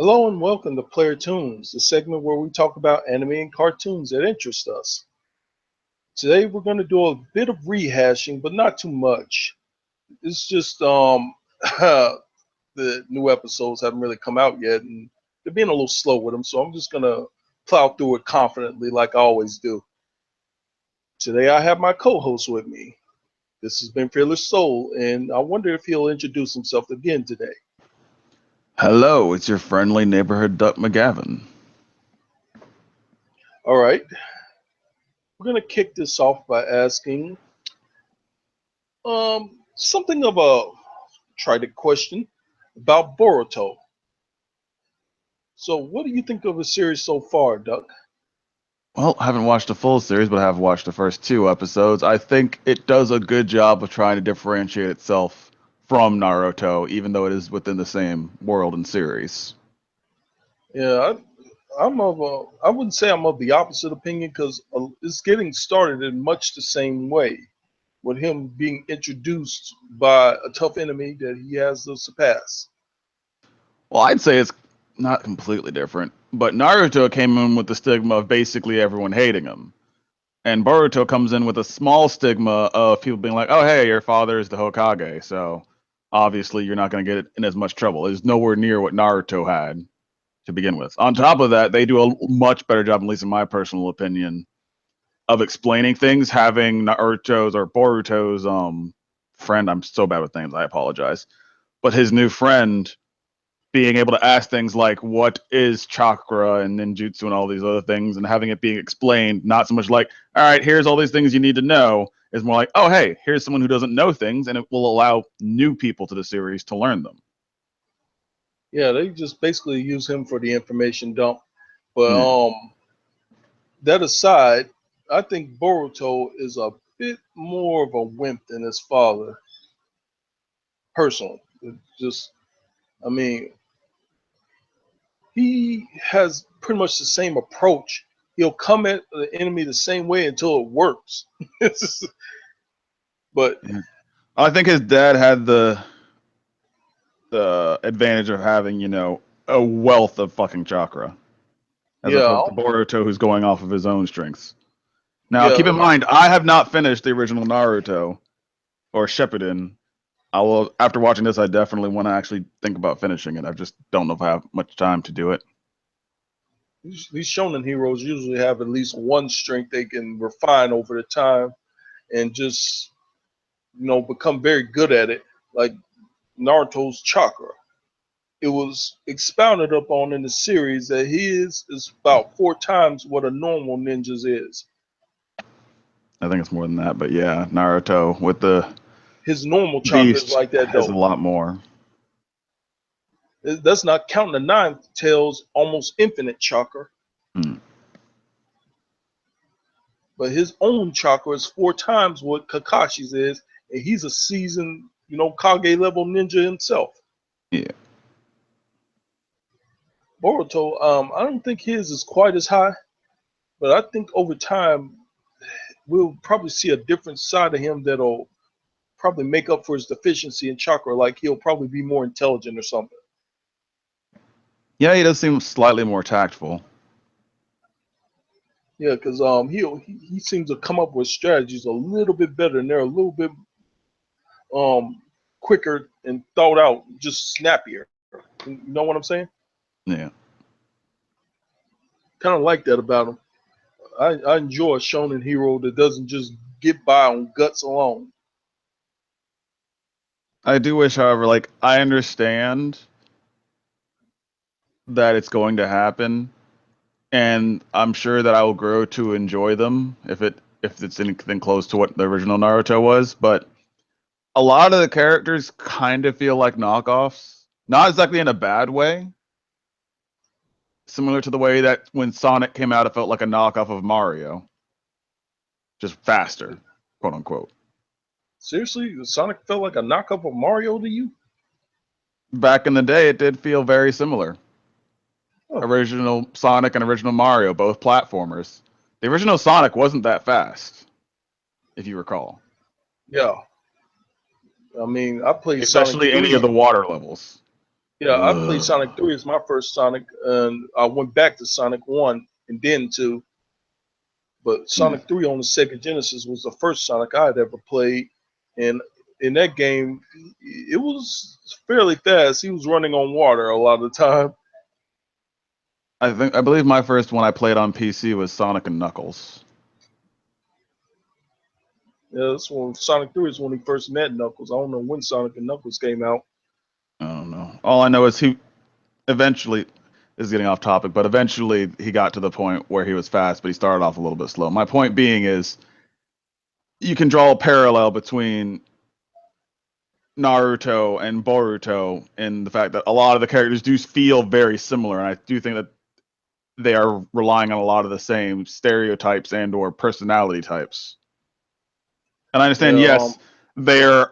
Hello and welcome to Plyr Toons, the segment where we talk about anime and cartoons that interest us. Today we're going to do a bit of rehashing, but not too much. It's just the new episodes haven't really come out yet, and they're being a little slow with them, so I'm just going to plow through it confidently like I always do. Today I have my co-host with me. This has been Fearless Soul, and I wonder if he'll introduce himself again today. Hello, it's your friendly neighborhood Duck McGavin. All right, we're going to kick this off by asking something of a trite question about Boruto. So, what do you think of the series so far, Duck? Well, I haven't watched the full series, but I have watched the first two episodes. I think it does a good job of trying to differentiate itself from Naruto, even though it is within the same world and series. Yeah, I wouldn't say I'm of the opposite opinion because it's getting started in much the same way, with him being introduced by a tough enemy that he has to surpass. Well, I'd say it's not completely different, but Naruto came in with the stigma of basically everyone hating him. And Boruto comes in with a small stigma of people being like, oh, hey, your father is the Hokage, so obviously you're not going to get in as much trouble. It's nowhere near what Naruto had to begin with. On top of that, they do a much better job, at least in my personal opinion, of explaining things. Having Naruto's or Boruto's friend, I'm so bad with names, I apologize, but his new friend being able to ask things like what is chakra and ninjutsu and all these other things, and having it being explained, not so much like, all right, here's all these things you need to know, is more like, oh, hey, here's someone who doesn't know things, and it will allow new people to the series to learn them. Yeah, they just basically use him for the information dump. But Yeah. that aside, I think Boruto is a bit more of a wimp than his father, personally. It just, I mean, he has pretty much the same approach. He'll come at the enemy the same way until it works. But Yeah. I think his dad had the advantage of having, a wealth of fucking chakra, as yeah, opposed to Boruto, who's going off of his own strengths. Now, keep yeah, in mind, I have not finished the original Naruto or Shippuden. I will, after watching this, I definitely want to actually think about finishing it. I just don't know if I have much time to do it. these shonen heroes usually have at least one strength they can refine over the time and just become very good at it. Like Naruto's chakra. It was expounded upon in the series that his is about 4 times what a normal ninja's is. I think it's more than that, but yeah, Naruto with the His normal chakra is Beast like that has a though. lot more. That's not counting the Nine Tails almost infinite chakra, Hmm. but his own chakra is 4 times what Kakashi's is, and he's a seasoned, Kage level ninja himself. Yeah, Boruto, I don't think his is quite as high, but I think over time we'll probably see a different side of him that'll probably make up for his deficiency in chakra. Like he'll probably be more intelligent or something. yeah, he does seem slightly more tactful. Yeah, because he seems to come up with strategies a little bit better, and they're a little bit um quicker and thought out, just snappier. You know what I'm saying? Yeah, Kind of like that about him. I enjoy a shonen hero that doesn't just get by on guts alone. I do wish, however, like I understand that it's going to happen, and I'm sure that I will grow to enjoy them if it's anything close to what the original Naruto was. But a lot of the characters kind of feel like knockoffs, not exactly in a bad way. Similar to the way that when Sonic came out, it felt like a knockoff of Mario, just faster, quote unquote. Seriously, Sonic felt like a knockoff of Mario to you? Back in the day, it did feel very similar. Huh. Original Sonic and original Mario, both platformers. The original Sonic wasn't that fast, if you recall. Yeah, I mean, I played Sonic Especially any of 3. the water levels. Yeah, I played Sonic 3 as my first Sonic, and I went back to Sonic 1 and then 2. But Yeah. Sonic 3 on the Sega Genesis was the first Sonic I had ever played. And in that game, it was fairly fast. He was running on water a lot of the time. I believe my first one I played on PC was Sonic and Knuckles. Yeah, that's when Sonic 3 is when he first met Knuckles. I don't know when Sonic and Knuckles came out. I don't know. All I know is he eventually this is getting off topic, but eventually he got to the point where he was fast, but he started off a little bit slow. My point being is you can draw a parallel between Naruto and Boruto in the fact that a lot of the characters do feel very similar, and I do think that they are relying on a lot of the same stereotypes and or personality types. And I understand, Yeah, yes,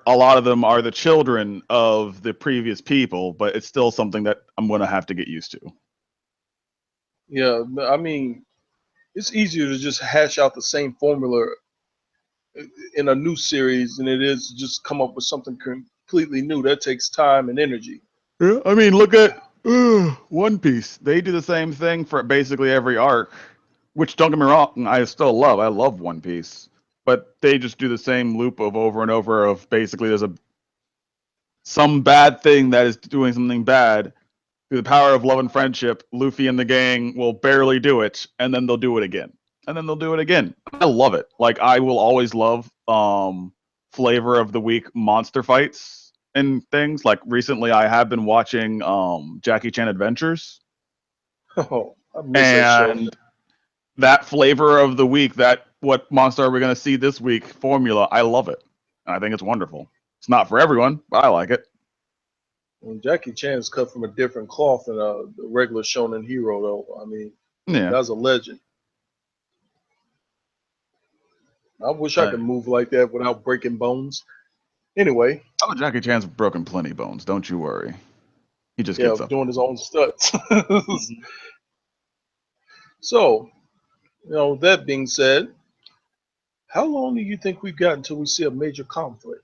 a lot of them are the children of the previous people, but it's still something that I'm gonna have to get used to. yeah. I mean, it's easier to just hash out the same formula in a new series than it is to just come up with something completely new. That takes time and energy. Yeah, I mean, look at One Piece. They do the same thing for basically every arc, which don't get me wrong, I still love. I love One Piece, but they just do the same loop of over and over of basically there's some bad thing that is doing something bad. Through the power of love and friendship, Luffy and the gang will barely do it, and then they'll do it again, and then they'll do it again. I love it. Like I will always love flavor of the week monster fights and things. Like recently, I have been watching Jackie Chan Adventures, Oh, I miss that show. and that flavor of the week, that what monster are we going to see this week formula, I love it. I think it's wonderful. It's not for everyone, but I like it. And Jackie Chan is cut from a different cloth than a regular shonen hero, though. I mean, Yeah. that's a legend. I wish I Uh, could move like that without breaking bones. Anyway, oh, Jackie Chan's broken plenty bones. Don't you worry. He just yeah, gets up. doing his own stunts. Mhm. So, that being said, how long do you think we've got until we see a major conflict?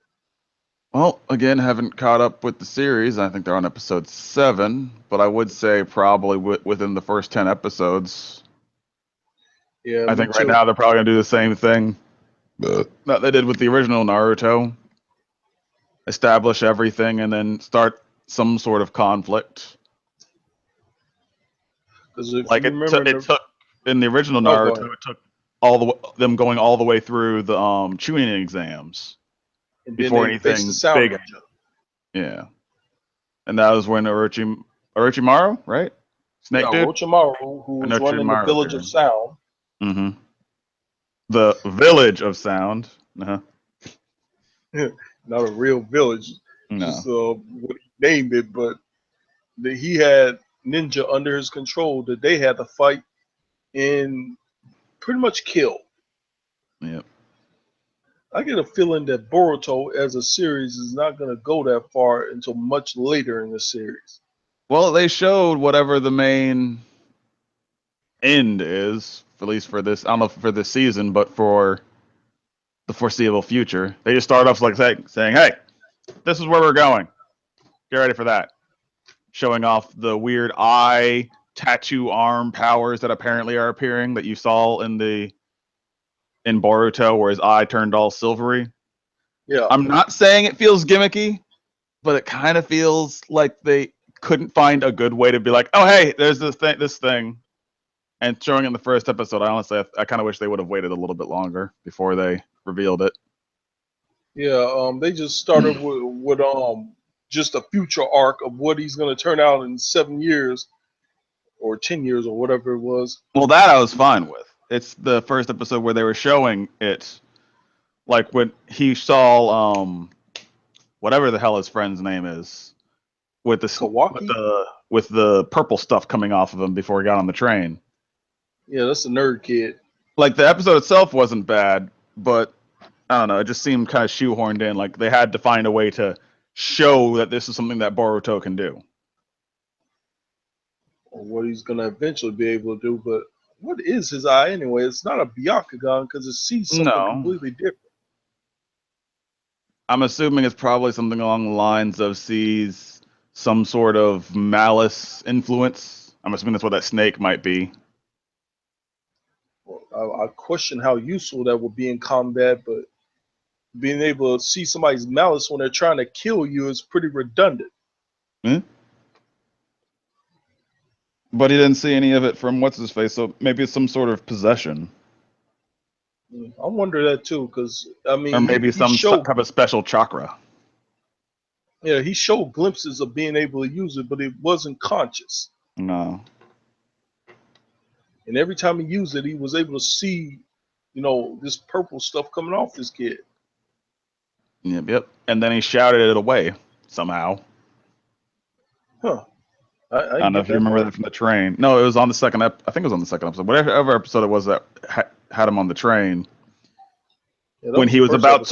Well, again, haven't caught up with the series. I think they're on episode 7, but I would say probably within the first 10 episodes. Yeah, I me think right too. now they're probably going to do the same thing that they did with the original Naruto. Establish everything and then start some sort of conflict. Because if Like you remember, it took in the original oh, go Naruto, ahead. it took them going all the way through the Chunin exams And then before they faced the anything sound big. ninja. Yeah, and that was when Orochimaru, right? Yeah, Snake dude. Orochimaru, who When was running the Orochimaru village of appeared. sound. Mm-hmm. The Village of Sound. Uh-huh. Not a real village, just No. what he named it, but he had ninja under his control that they had to fight and pretty much kill. Yep. I get a feeling that Boruto as a series is not going to go that far until much later in the series. Well, they showed whatever the main end is, at least for this. I don't know if for this season, but for the foreseeable future. They just start off like saying, "Hey, this is where we're going. Get ready for that." Showing off the weird eye tattoo arm powers that apparently are appearing that you saw in Boruto, where his eye turned all silvery. Yeah, I'm not saying it feels gimmicky, but it kind of feels like they couldn't find a good way to be like, "Oh, hey, there's this thing," and showing it in the first episode. I honestly, I kind of wish they would have waited a little bit longer before they revealed it. yeah. They just started with just a future arc of what he's going to turn out in 7 years or 10 years or whatever it was. Well, that I was fine with. It's the first episode where they were showing it, like when he saw whatever the hell his friend's name is with Kawaki. with the purple stuff coming off of him before he got on the train. Yeah, that's a nerd kid. Like the episode itself wasn't bad, but I don't know, it just seemed kind of shoehorned in. Like they had to find a way to show that this is something that Boruto can do. Or what he's going to eventually be able to do. But what is his eye anyway? It's not a Byakugan because it sees something No, completely different. I'm assuming it's probably something along the lines of sees some sort of malice influence. I'm assuming that's what that snake might be. Well, I question how useful that would be in combat, but being able to see somebody's malice when they're trying to kill you is pretty redundant. Hmm? But he didn't see any of it from what's his face, so maybe it's some sort of possession, I wonder that too, because I or mean, maybe he some showed, type of special chakra. yeah, he showed glimpses of being able to use it, but it wasn't conscious. No. And every time he used it, he was able to see, this purple stuff coming off this kid. Yep. And then he shouted it away somehow. Huh? I I didn't don't know get if you that remember part. that from the train. No, it was on the second. I think it was on the second episode. Whatever episode it was that had him on the train. Yeah, that When was he the was first about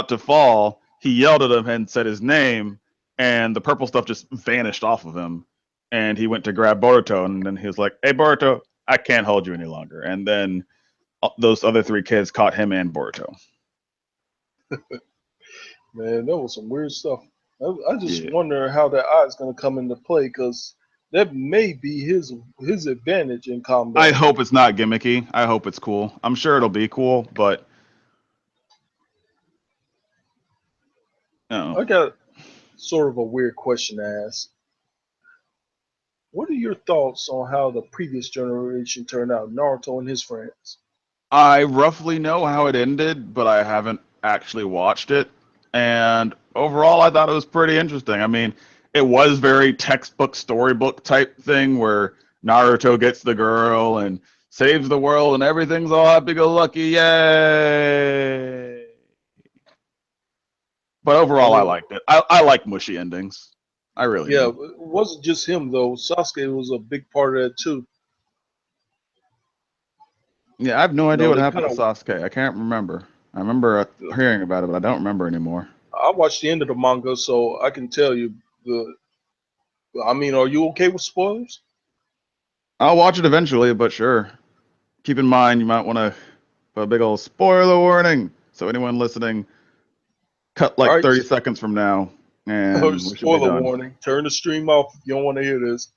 to episode. fall, he yelled at him and said his name, and the purple stuff just vanished off of him. And he went to grab Boruto, and then he was like, "Hey, Boruto, I can't hold you any longer." And then those other three kids caught him and Boruto. Man, that was some weird stuff. I just Yeah. wonder how that eye is going to come into play, because that may be his advantage in I combat. hope it's not gimmicky. I hope it's cool. I'm sure it'll be cool, but I got sort of a weird question to ask. What are your thoughts on how the previous generation turned out, Naruto and his friends? I roughly know how it ended, but I haven't actually watched it. And overall, I thought it was pretty interesting. I mean, it was very textbook storybook type thing where Naruto gets the girl and saves the world and everything's all happy-go-lucky, yay! But I overall, I mean, liked it. I like mushy endings. I really yeah, do. it wasn't just him though. Sasuke was a big part of that too. Yeah, I have no idea what They happened kind to of. Sasuke. I can't remember. I remember hearing about it, but I don't remember anymore. I watched the end of the manga, so I can tell you the. I mean, are you okay with spoilers? I'll watch it eventually, but sure. Keep in mind, you might want to put a big old spoiler warning. So anyone listening, cut All like right, 30 seconds from now, and we should be spoiler done. warning. Turn the stream off if you don't want to hear this.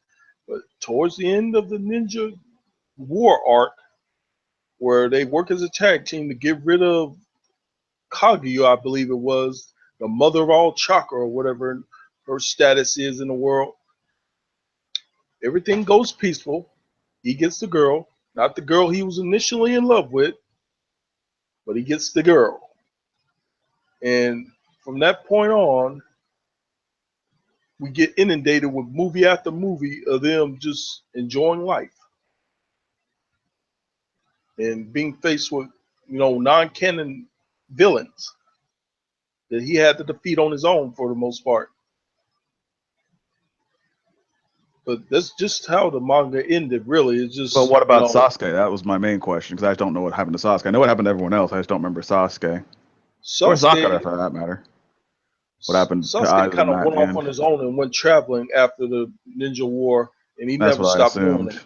But towards the end of the Ninja War arc, where they work as a tag team to get rid of Kaguya, I believe it was, the mother of all chakra or whatever her status is in the world. Everything goes peaceful. He gets the girl, not the girl he was initially in love with, but he gets the girl. And from that point on, we get inundated with movie after movie of them just enjoying life and being faced with, non-canon villains that he had to defeat on his own for the most part. But that's just how the manga ended, really. It's But just, what about Sasuke? That was my main question because I just don't know what happened to Sasuke. I know what happened to everyone else. I just don't remember Sasuke or Sakura Sasuke. for that matter. What happened to Sasuke either of kind them of at went the off end? on his own and went traveling after the Ninja War, and he That's never what I stopped doing assumed. it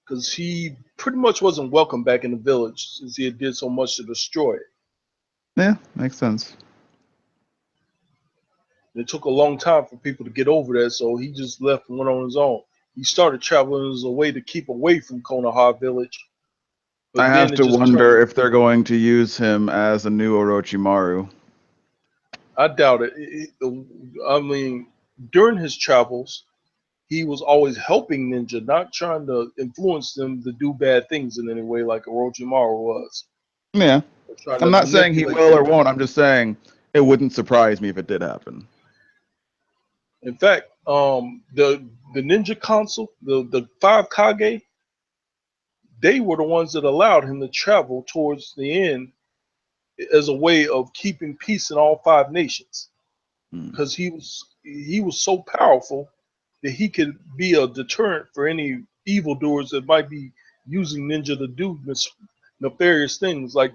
because he pretty much wasn't welcome back in the village since he had did so much to destroy it. Yeah, makes sense. It took a long time for people to get over that, so he just left and went on his own. He started traveling as a way to keep away from Konoha village, I but have then it to just turned. wonder if they're going to use him as a new Orochimaru. I doubt it. I mean, during his travels, he was always helping ninja, not trying to influence them to do bad things in any way like Orochimaru was. Yeah. Or trying I'm to not saying he manipulate will or them. won't. I'm just saying it wouldn't surprise me if it did happen. In fact, the Ninja Council, the five Kage, they were the ones that allowed him to travel towards the end as a way of keeping peace in all five nations, Hmm. because he was so powerful that he could be a deterrent for any evildoers that might be using ninja to do nefarious things, like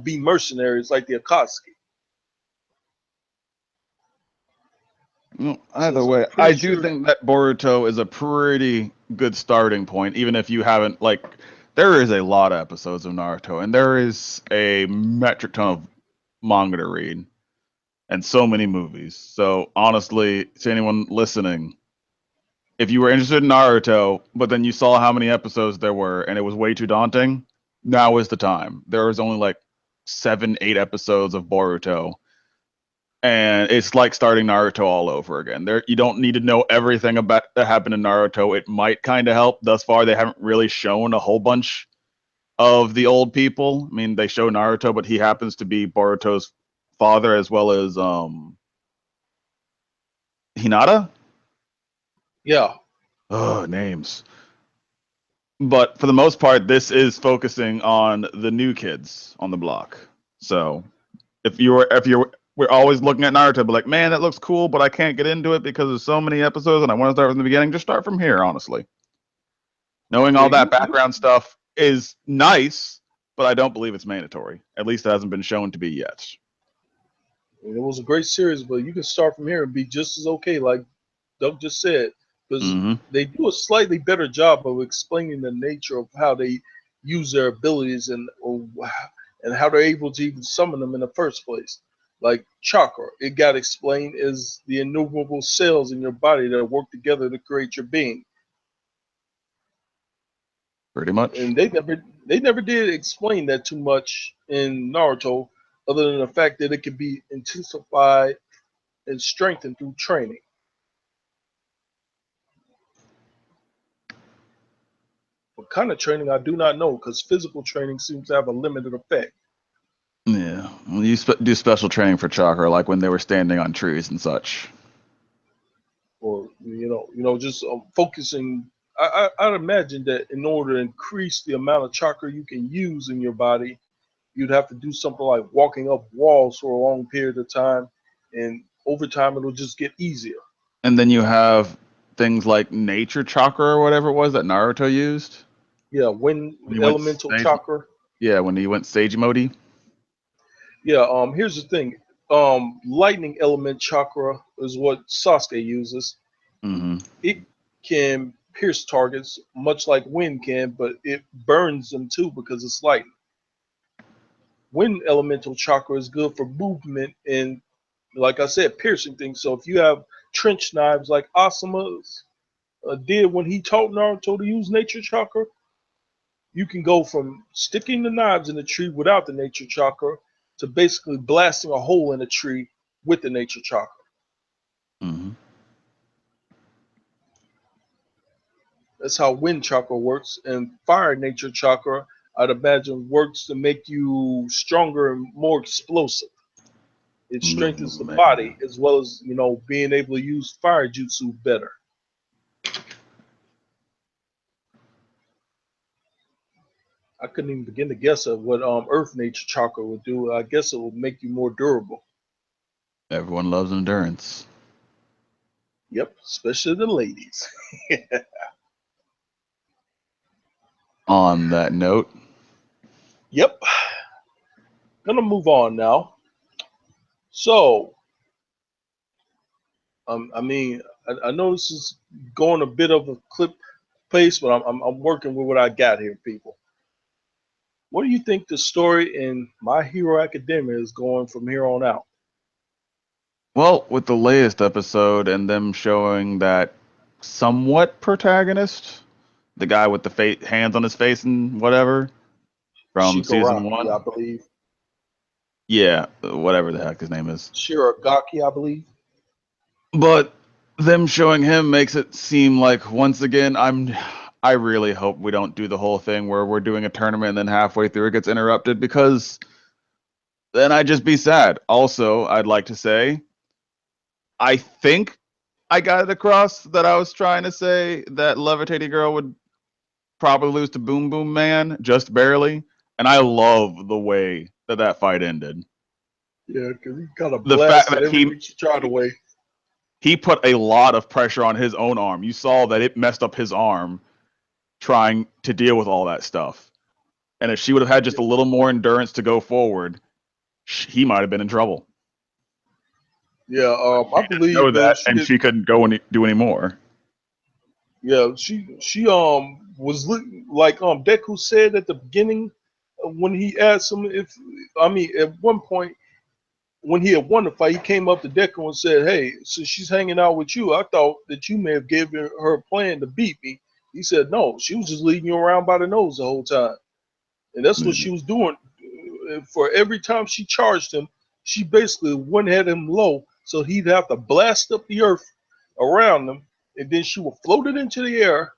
be mercenaries like the Akatsuki. Well, either Since I'm way, pretty I do sure. think that Boruto is a pretty good starting point, even if you haven't there is a lot of episodes of Naruto, and there is a metric ton of manga to read. and so many movies. So honestly, to anyone listening, if you were interested in Naruto, but then you saw how many episodes there were and it was way too daunting, now is the time. There was only like 7, 8 episodes of Boruto, and it's like starting Naruto all over again. There, you don't need to know everything about that happened in Naruto. It might kind of help. Thus far, they haven't really shown a whole bunch of the old people. I mean, they show Naruto, but he happens to be Boruto's father as well as Hinata. Yeah. Oh, names. But for the most part, this is focusing on the new kids on the block. So if you're we're always looking at Naruto, but like, man, that looks cool, but I can't get into it because there's so many episodes, and I want to start from the beginning. Just start from here, honestly. Knowing Yeah, all that background stuff is nice, but I don't believe it's mandatory. At least it hasn't been shown to be yet. it was a great series, but you can start from here and be just as okay, like Doug just said, because Mm-hmm. they do a slightly better job of explaining the nature of how they use their abilities and how they're able to even summon them in the first place. Like chakra, it got explained as the innumerable cells in your body that work together to create your being. Pretty much. And they never did explain that too much in Naruto, other than the fact that it can be intensified and strengthened through training. What kind of training I do not know, because physical training seems to have a limited effect. Yeah. Well, you do special training for chakra, like when they were standing on trees and such. Or just focusing. I'd imagine that in order to increase the amount of chakra you can use in your body, you'd have to do something like walking up walls for a long period of time, and over time it'll just get easier. And then you have things like nature chakra or whatever it was that Naruto used Yeah, wind when he went elemental sage. chakra. Yeah, when he went sage mode. Yeah, here's the thing. Lightning element chakra is what Sasuke uses. Mm-hmm. It can pierce targets much like wind can, but it burns them too because it's lightning. Wind elemental chakra is good for movement and, like I said, piercing things. So if you have trench knives like Asuma did when he taught Naruto to use nature chakra, you can go from sticking the knives in the tree without the nature chakra to basically blasting a hole in a tree with the nature chakra. Mm-hmm. That's how wind chakra works. And fire nature chakra, I'd imagine, works to make you stronger and more explosive. It strengthens the Man. body as well as, being able to use fire jutsu better. I couldn't even begin to guess at what earth nature chakra would do. I guess it would make you more durable. Everyone loves endurance. Yep, especially the ladies. On that note, Yep. Gonna move on now. So, I know this is going a bit of a clip pace, but I'm working with what I got here, people. What do you think the story in My Hero Academia is going from here on out? well, with the latest episode and them showing that somewhat protagonist, the guy with the hands on his face and whatever from season Shigaraki, I one. believe. Yeah, whatever the heck his name is. Shiragaki, I believe. But them showing him makes it seem like once again I really hope we don't do the whole thing where we're doing a tournament and then halfway through it gets interrupted, because then I'd just be sad. Also, I'd like to say I think I got it across that I was trying to say that Levitating Girl would probably lose to Boom Boom Man just barely, and I love the way that fight ended. Yeah, because he kind of The fact blasted that everything she tried away. he put a lot of pressure on his own arm. You saw that it messed up his arm trying to deal with all that stuff. And if she would have had just a little more endurance to go forward, he might have been in trouble. Yeah, I She didn't know believe that, she and did. she couldn't go and do any more. Yeah, she was like Deku said at the beginning when he asked him if, I mean, at one point when he had won the fight, he came up to Deku and said, "Hey, so she's hanging out with you. I thought that you may have given her a plan to beat me." He said, "No, she was just leading you around by the nose the whole time." And that's what she was doing. For every time she charged him, she basically went at him low, so he'd have to blast up the earth around him, and then she would float it into the air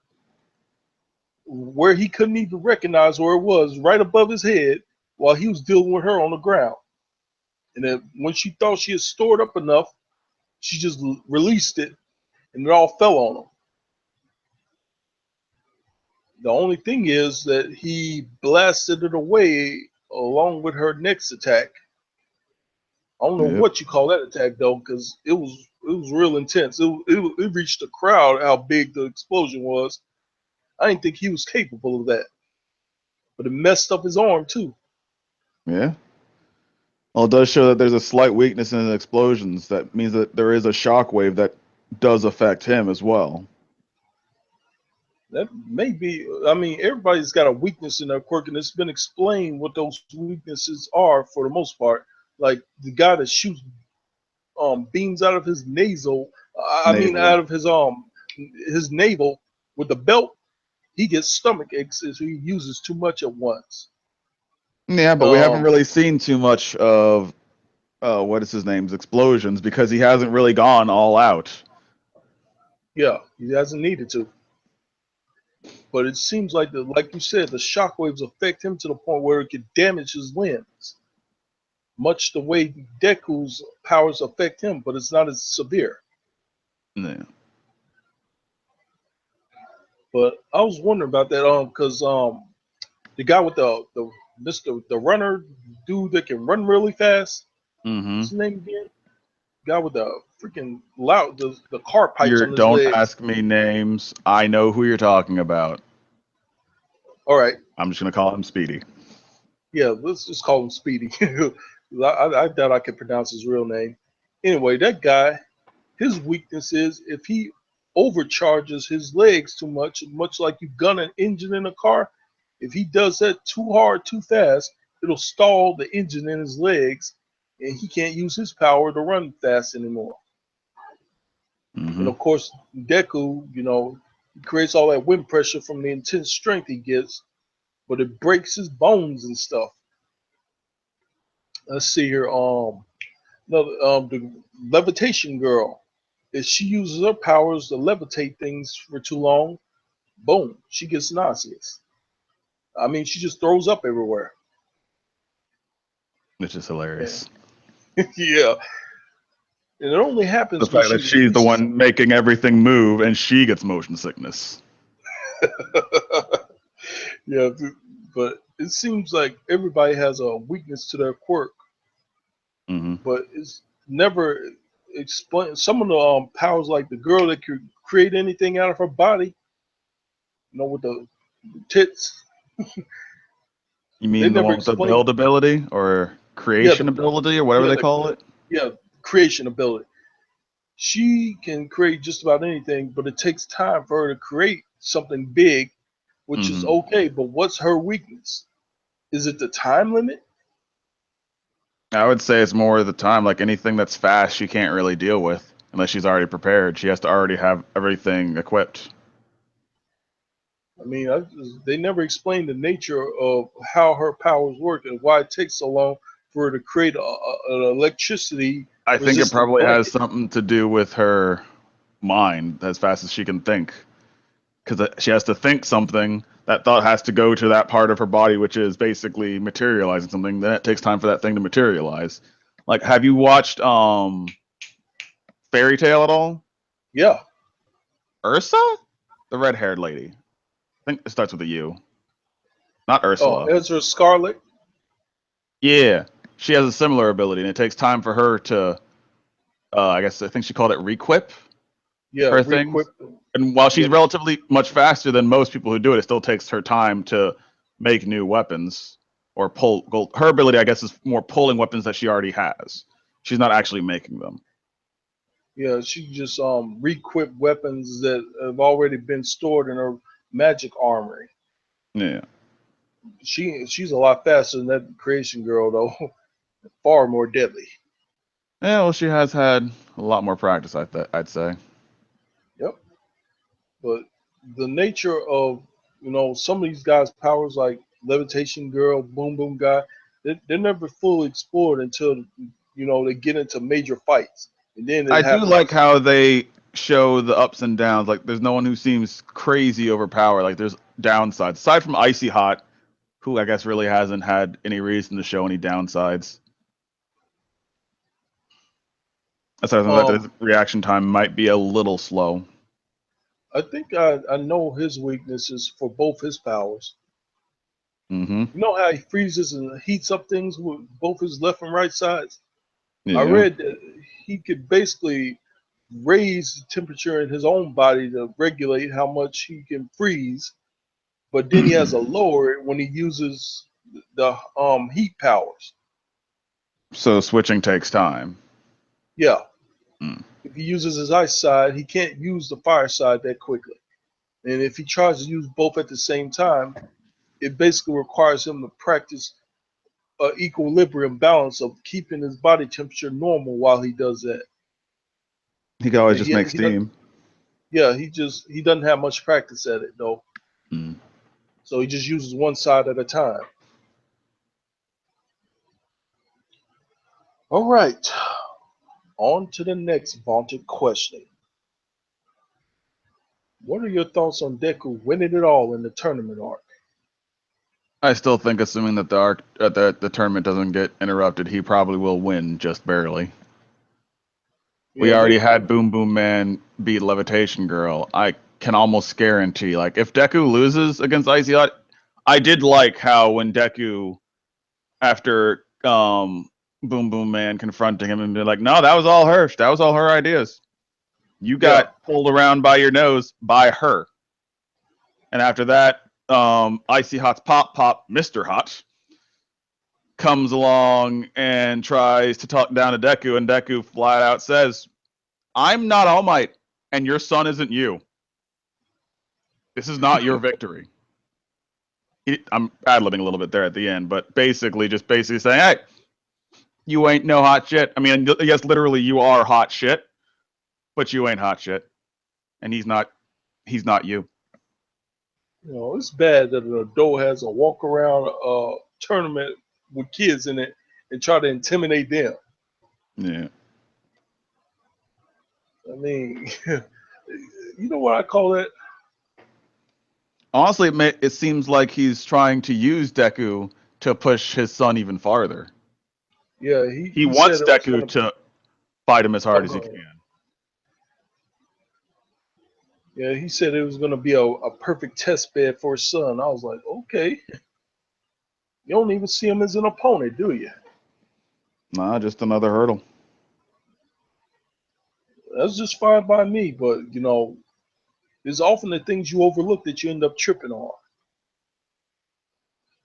where he couldn't even recognize where it was, right above his head, while he was dealing with her on the ground. And then when she thought she had stored up enough, she just released it, and it all fell on him. The only thing is that he blasted it away along with her next attack. I don't know Yep. what you call that attack though, because it was real intense. It reached the crowd how big the explosion was. I didn't think he was capable of that, but it messed up his arm too. Yeah. Well, it does show that there's a slight weakness in the explosions. That means that there is a shockwave that does affect him as well. That may be. I mean, everybody's got a weakness in their quirk, and it's been explained what those weaknesses are for the most part. Like the guy that shoots beams out of his nasal. I mean, Naval. out of his navel with the belt. He gets stomach aches if he uses too much at once. Yeah, but we haven't Um, really seen too much of what is his name's explosions because he hasn't really gone all out. yeah, he hasn't needed to. But it seems like like you said, the shockwaves affect him to the point where it could damage his limbs, much the way Deku's powers affect him, but it's not as severe. Yeah. But I was wondering about that, because the guy with the runner dude that can run really fast. Mm-hmm. What's his name again? Guy with the freaking loud the car pipes You're on his don't legs. ask me names. I know who you're talking about. All right, I'm just gonna call him Speedy. yeah, let's just call him Speedy. I doubt I could pronounce his real name. Anyway, that guy, his weakness is if he overcharges his legs too much, much like you gun an engine in a car. If he does that too hard, too fast, it'll stall the engine in his legs, and he can't use his power to run fast anymore. And Mm-hmm. of course, Deku, he creates all that wind pressure from the intense strength he gets, but it breaks his bones and stuff. Let's see here. No, the levitation girl. If she uses her powers to levitate things for too long, boom, she gets nauseous. I mean, she just throws up everywhere. Which is Yeah, hilarious. yeah. And it only The happens when fact she that she's the releases. one making everything move and she gets motion sickness. Yeah, but it seems like everybody has a weakness to their quirk, Mm-hmm. but it's never explained. Some of the powers, like the girl that could create anything out of her body, with the tits, You they mean the never one with the explained. build ability or Yeah, creation ability or whatever yeah, they call it? yeah, creation ability. She can create just about anything, but it takes time for her to create something big, which is Mm-hmm. okay. But what's her weakness? Is it the time limit? I would say it's more of the time. Like anything that's fast, she can't really deal with unless she's already prepared. She has to already have everything equipped. I mean, they never explained the nature of how her powers work and why it takes so long for her to create an electricity I think it resistant probably has blanket. something to do with her mind as fast as she can think. Because she has to think something. That thought has to go to that part of her body, which is basically materializing something. Then it takes time for that thing to materialize. Like, have you watched Fairy Tale at all? Yeah. Ursa, the red-haired lady. I think it starts with a U. Not Oh, Ursula. Ezra Scarlet. Yeah, she has a similar ability, and it takes time for her to. I think she called it requip Yeah, her Requip. things. And while she's Yeah, relatively much faster than most people who do it, it still takes her time to make new weapons or pull. Her ability, I guess, is more pulling weapons that she already has. She's not actually making them. yeah. She just requip weapons that have already been stored in her magic armory. Yeah. She's a lot faster than that creation girl though. Far more deadly. Yeah, well, she has had a lot more practice, I'd say. Yep. But the nature of some of these guys' powers, like levitation girl, boom boom guy, they're never fully explored until they get into major fights, and then it I do like happens. how they show the ups and downs. Like, there's no one who seems crazy overpowered. Like, there's downsides. Aside from Icy Hot, who I guess really hasn't had any reason to show any downsides. Aside from the fact that his Um, reaction time might be a little slow. I think I know his weaknesses for both his powers. Mm-hmm. You know how he freezes and heats up things with both his left and right sides? I Yeah. read that he could basically raise the temperature in his own body to regulate how much he can freeze, but then he has to lower it when he uses the heat powers. So switching takes time. Yeah, Mm. if he uses his ice side, he can't use the fire side that quickly. And if he tries to use both at the same time, it basically requires him to practice a equilibrium balance of keeping his body temperature normal while he does that. He can always And just make he doesn't. steam. Yeah, he doesn't have much practice at it though. Mm. So he just uses one side at a time. All right, on to the next vaunted question. What are your thoughts on Deku winning it all in the tournament arc? I still think, assuming that the tournament doesn't get interrupted, he probably will win just barely. We Yeah, already they. had Boom Boom Man beat Levitation Girl. I can almost guarantee, like, if Deku loses against Icy Hot, I did like how when Deku, after Boom Boom Man confronting him and be like, no, that was all her. That was all her ideas. You Yeah, got pulled around by your nose by her. And after that, Icy Hot's Pop, Mr. Hot, comes along and tries to talk down to Deku, and Deku flat out says, I'm not All Might, and your son isn't you. This is not your victory. I'm ad-libbing a little bit there at the end, but basically saying, hey, you ain't no hot shit. I mean, yes, literally, you are hot shit, but you ain't hot shit, and he's not you. it's bad that an adult has a walk around tournament with kids in it and try to intimidate them. Yeah. I mean, you know what I call that? Honestly, it seems like he's trying to use Deku to push his son even farther. Yeah, He he said wants it was Deku gonna. to fight him as hard as he Uh, can. yeah, he said it was gonna be a perfect test bed for his son. I was like, okay, you don't even see him as an opponent, do you? Nah, just another hurdle. That's just fine by me. But there's often the things you overlook that you end up tripping on.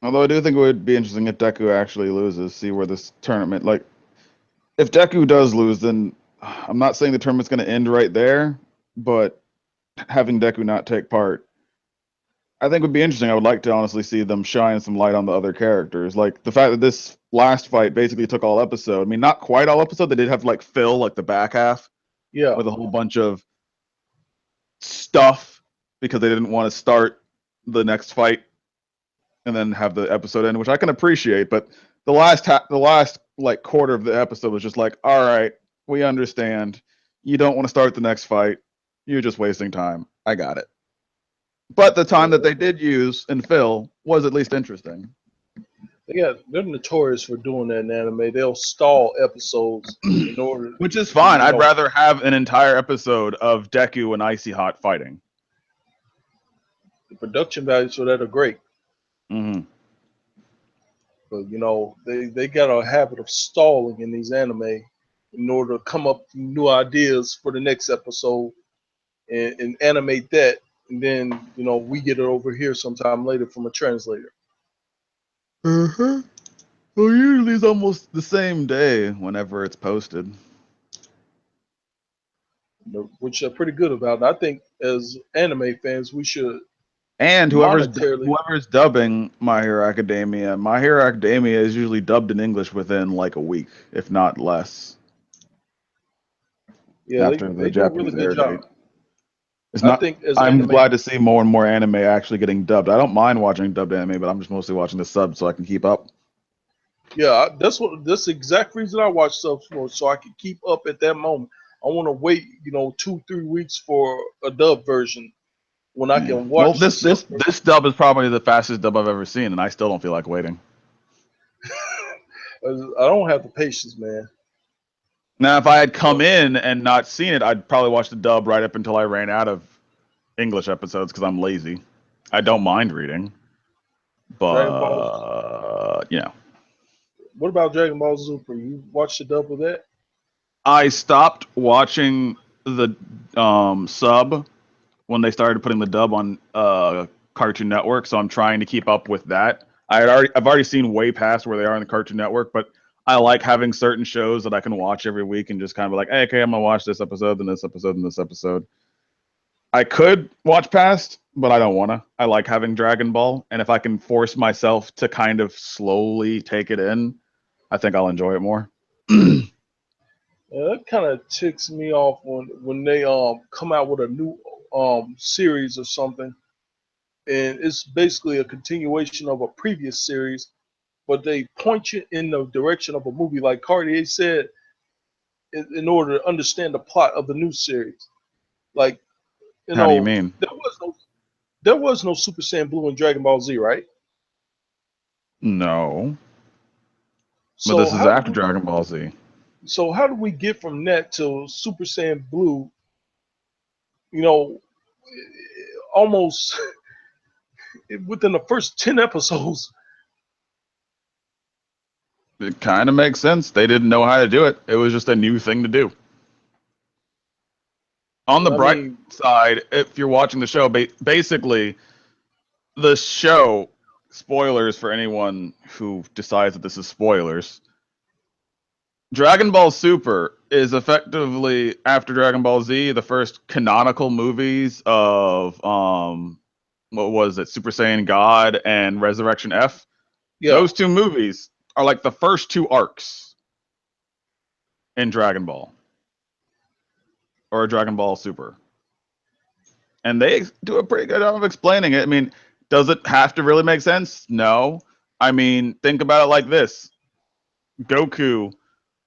Although I do think it would be interesting if Deku actually loses, see where this tournament, like, if Deku does lose, then I'm not saying the tournament's going to end right there, but having Deku not take part, I think would be interesting. I would like to honestly see them shine some light on the other characters. Like, the fact that this last fight basically took all episode. I mean, not quite all episode. They did have, like, fill, like, the back half Yeah, with a whole bunch of stuff because they didn't want to start the next fight and then have the episode end, which I can appreciate. But the last like quarter of the episode was just like, all right, we understand. You don't want to start the next fight. You're just wasting time. I got it. But the time that yeah. they did use and fill was at least interesting. They're notorious for doing that in anime. They'll stall episodes in order Which is to fine. I'd rather have an entire episode of Deku and Icy Hot fighting. the production values for that are great. Mm-hmm. But they got a habit of stalling in these anime in order to come up with new ideas for the next episode and animate that, and then we get it over here sometime later from a translator, Mm-hmm. Well, usually it's almost the same day whenever it's posted. which they're pretty good about. And I think as anime fans, we should And monetarily. whoever's dubbing My Hero Academia is usually dubbed in English within like a week, if not less. Yeah, after the they do a really Japanese good air date. job. It's I not. think as I'm anime, glad to see more and more anime actually getting dubbed. I don't mind watching dubbed anime, but I'm just mostly watching the sub so I can keep up. yeah, that's the exact reason I watch subs for, so I can keep up at that moment. I want to wait, 2-3 weeks for a dub version when I Yeah. can Well, watch the this sub this this dub is probably the fastest dub I've ever seen, and I still don't feel like waiting. version. I don't have the patience, man. Now, if I had come So, in and not seen it, I'd probably watch the dub right up until I ran out of English episodes because I'm lazy. I don't mind reading, Dragon Ball. but What about Dragon Ball Super? You watched the dub of that? I stopped watching the sub when they started putting the dub on Cartoon Network, so I'm trying to keep up with that. I've already seen way past where they are in the Cartoon Network, but I like having certain shows that I can watch every week and just kind of be like, hey, okay, I'm gonna watch this episode, then this episode, and this episode. I could watch past, but I don't wanna. I like having Dragon Ball, and if I can force myself to kind of slowly take it in, I think I'll enjoy it more. Yeah, that kind of ticks me off when they come out with a new series or something, and it's basically a continuation of a previous series, but they point you in the direction of a movie. Like Cartier said, in order to understand the plot of the new series. Like, you How do you know, mean? there was no Super Saiyan Blue in Dragon Ball Z, right? No, but So this is how do after we Dragon Ball Z. get from that to Super Saiyan Blue? You know, almost within the first 10 episodes. It kind of makes sense. They didn't know how to do it. It was just a new thing to do. On the I bright mean, side, if you're watching the show, basically the show, spoilers for anyone who decides that this is spoilers. Dragon Ball Super is effectively after Dragon Ball Z, the first canonical movies of what was it, Super Saiyan God and Resurrection F. yeah, Those two movies are like the first two arcs in Dragon Ball or Dragon Ball Super. And they do a pretty good job of explaining it. I mean, does it have to really make sense? No. I mean, think about it like this. Goku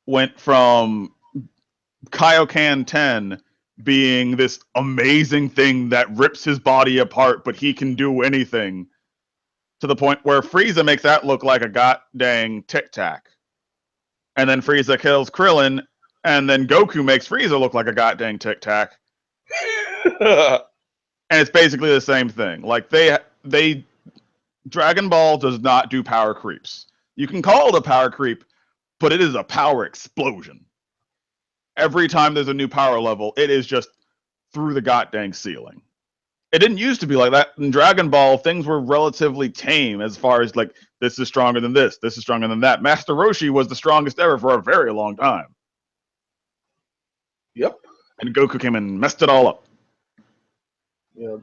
went from Kaioken 10 being this amazing thing that rips his body apart, but he can do anything, to the point where Frieza makes that look like a god dang tic tac. And then Frieza kills Krillin, and then Goku makes Frieza look like a god dang tic tac. And it's basically the same thing. Like they Dragon Ball does not do power creeps. You can call it a power creep, but it is a power explosion. Every time there's a new power level, it is just through the goddamn ceiling. It didn't used to be like that. In Dragon Ball, things were relatively tame as far as like, this is stronger than this is stronger than that. Master Roshi was the strongest ever for a very long time. yep. And Goku came and messed it all up.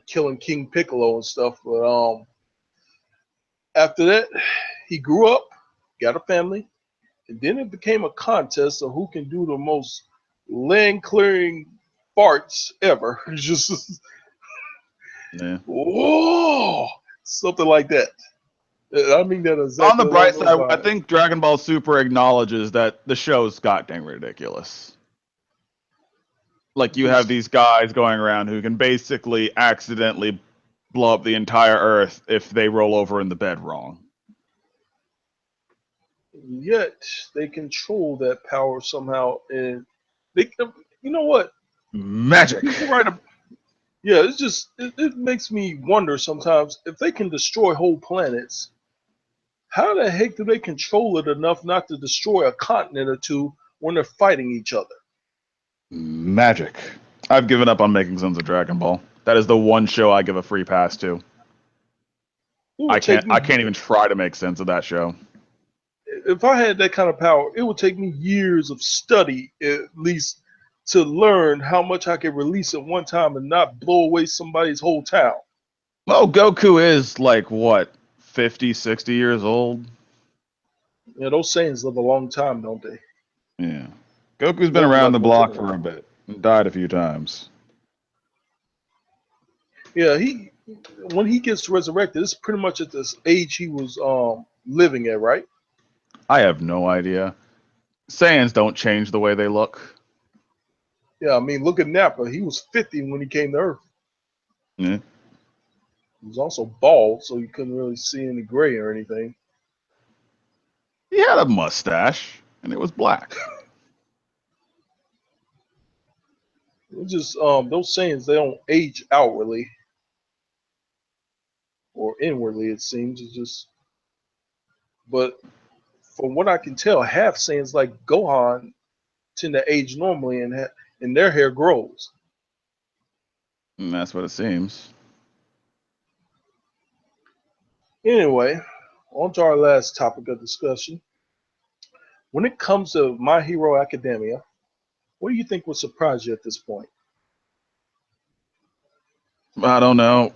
Killing King Piccolo and stuff. But after that, he grew up, got a family, and then it became a contest of who can do the most land clearing farts ever. Just Yeah. whoa, something like that. I mean that On the exactly bright along those side, I lines. think Dragon Ball Super acknowledges that the show's goddamn ridiculous. Like, you have these guys going around who can basically accidentally blow up the entire Earth if they roll over in the bed wrong. Yet they control that power somehow, and they, you know what? Magic. People write a, yeah. It makes me wonder sometimes if they can destroy whole planets. How the heck do they control it enough not to destroy a continent or two when they're fighting each other? Magic. I've given up on making Sons of Dragon Ball. That is the one show I give a free pass to. It would take I me can't even try to make sense of that show. if I had that kind of power, it would take me years of study at least to learn how much I could release at one time and not blow away somebody's whole town. Well, Goku is like what, 50, 60 years old? Those Saiyans live a long time, don't they? Yeah. Goku's been More than around like the block Vegeta. for a bit. Died a few times. Yeah, when he gets resurrected, it's pretty much at this age he was living at, right? I have no idea. Saiyans don't change the way they look. Yeah, I mean, look at Nappa. He was 50 when he came to Earth. Yeah. He was also bald, so you couldn't really see any gray or anything. He had a mustache, and it was black. It's just those sayings, they don't age outwardly or inwardly. It seems it's just, but from what I can tell, half sayings like Gohan tend to age normally, and their hair grows. And that's what it seems. Anyway, on to our last topic of discussion. When it comes to My Hero Academia, what do you think would surprise you at this point? I don't know.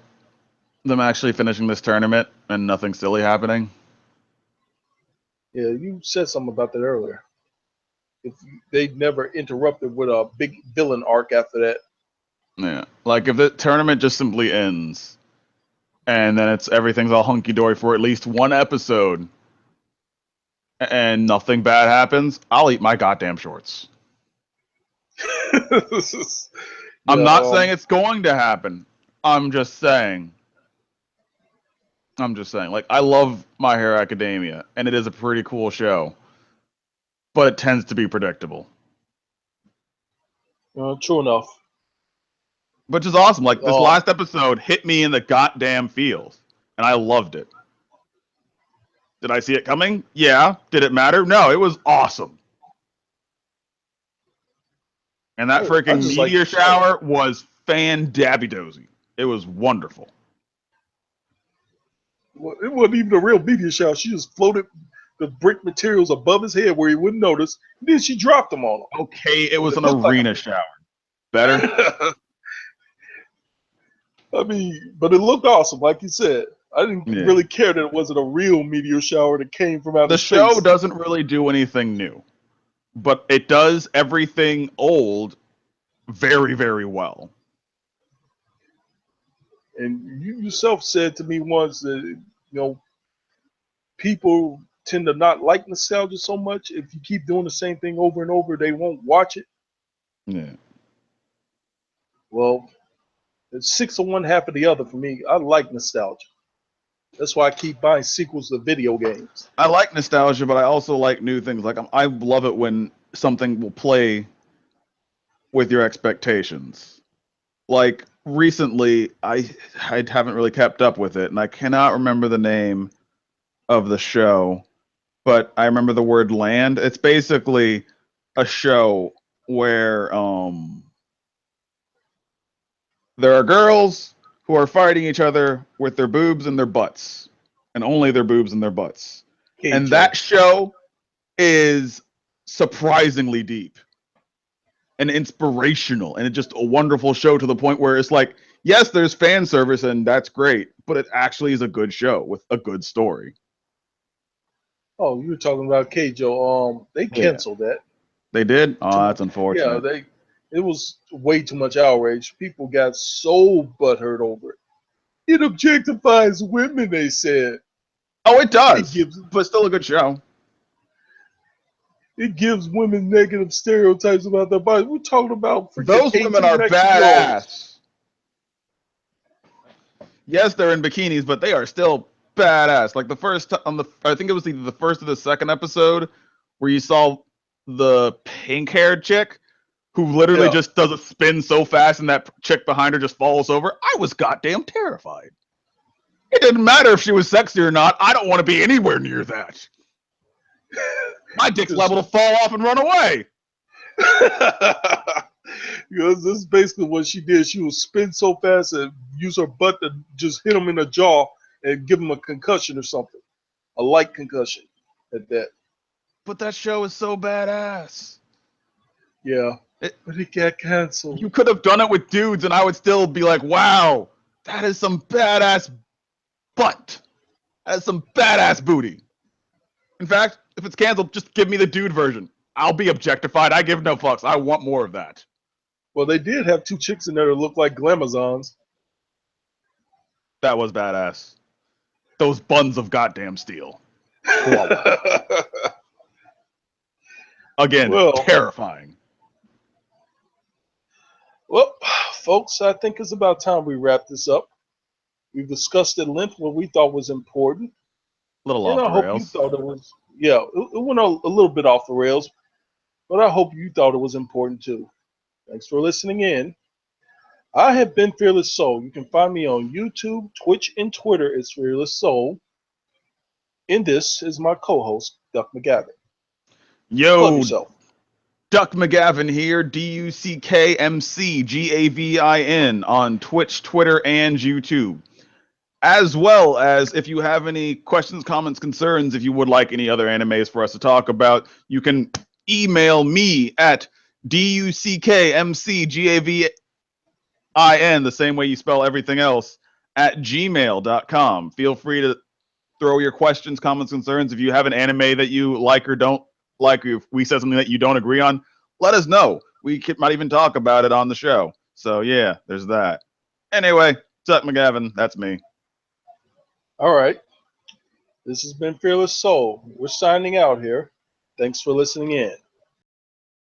Them actually finishing this tournament and nothing silly happening. Yeah, you said something about that earlier. If they never interrupted with a big villain arc after that. Yeah. Like if the tournament just simply ends and then everything's all hunky dory for at least one episode and nothing bad happens, I'll eat my goddamn shorts. I'm not saying it's going to happen. I'm just saying. Like, I love My Hero Academia, and it is a pretty cool show, but it tends to be predictable. True enough. Which is awesome. Like, this last episode hit me in the goddamn feels, and I loved it. Did I see it coming? Yeah. Did it matter? No, it was awesome. And that freaking meteor shower was fan-dabby-dozy. It was wonderful. Well, it wasn't even a real meteor shower. She just floated the brick materials above his head where he wouldn't notice. And then she dropped them on him. Okay, it was an arena shower. Better? I mean, but it looked awesome, like you said. I didn't really care that it wasn't a real meteor shower that came from outer space. The show doesn't really do anything new, but it does everything old very, very well. And you yourself said to me once that, people tend to not like nostalgia so much. If you keep doing the same thing over and over, they won't watch it. Yeah. Well, it's 6 of one, half of the other for me. I like nostalgia. That's why I keep buying sequels to video games. I like nostalgia, but I also like new things. Like I love it when something will play with your expectations. Like recently, I haven't really kept up with it, and I cannot remember the name of the show, but I remember the word land. It's basically a show where there are girls who are fighting each other with their boobs and their butts, and only their boobs and their butts. And that show is surprisingly deep and inspirational, and it's just a wonderful show to the point where it's like, yes, there's fan service, and that's great, but it actually is a good show with a good story. Oh, you were talking about Keijo. They canceled that. They did? Oh, that's unfortunate. Yeah, it was way too much outrage. People got so butthurt over it. It objectifies women, they said. Oh, it does, but still a good show. It gives women negative stereotypes about their bodies. We're talking about those women are badass. Yes, they're in bikinis, but they are still badass. Like I think it was either the first or the second episode where you saw the pink-haired chick who literally just does a spin so fast and that chick behind her just falls over. I was goddamn terrified. It didn't matter if she was sexy or not. I don't want to be anywhere near that. My dick's liable to fall off and run away. Because this is basically what she did. She would spin so fast and use her butt to just hit him in the jaw and give him a concussion or something. A light concussion at that. But that show is so badass. Yeah. But it got canceled. You could have done it with dudes and I would still be like, wow, that is some badass butt. That is some badass booty. In fact, if it's canceled, just give me the dude version. I'll be objectified. I give no fucks. I want more of that. Well, they did have two chicks in there that looked like glamazons. That was badass. Those buns of goddamn steel. Again, well, terrifying. well, folks, I think it's about time we wrap this up. We've discussed at length what we thought was important, A little and off I the hope you rails. thought it was. Yeah, it went a little bit off the rails, but I hope you thought it was important too. Thanks for listening in. I have been Fearless Soul. You can find me on YouTube, Twitch, and Twitter as Fearless Soul. And this is my co-host, Duck McGavin. Plug Yo, yourself. Duck McGavin here, DuckMcGavin on Twitch, Twitter, and YouTube. As well as if you have any questions, comments, concerns, if you would like any other animes for us to talk about, you can email me at DuckMcGavin, the same way you spell everything else, at gmail.com. Feel free to throw your questions, comments, concerns. If you have an anime that you like or don't like, if we said something that you don't agree on, let us know. We might even talk about it on the show. So yeah, there's that. Anyway, Duck McGavin, that's me. All right. This has been Fearless Soul. We're signing out here. Thanks for listening in.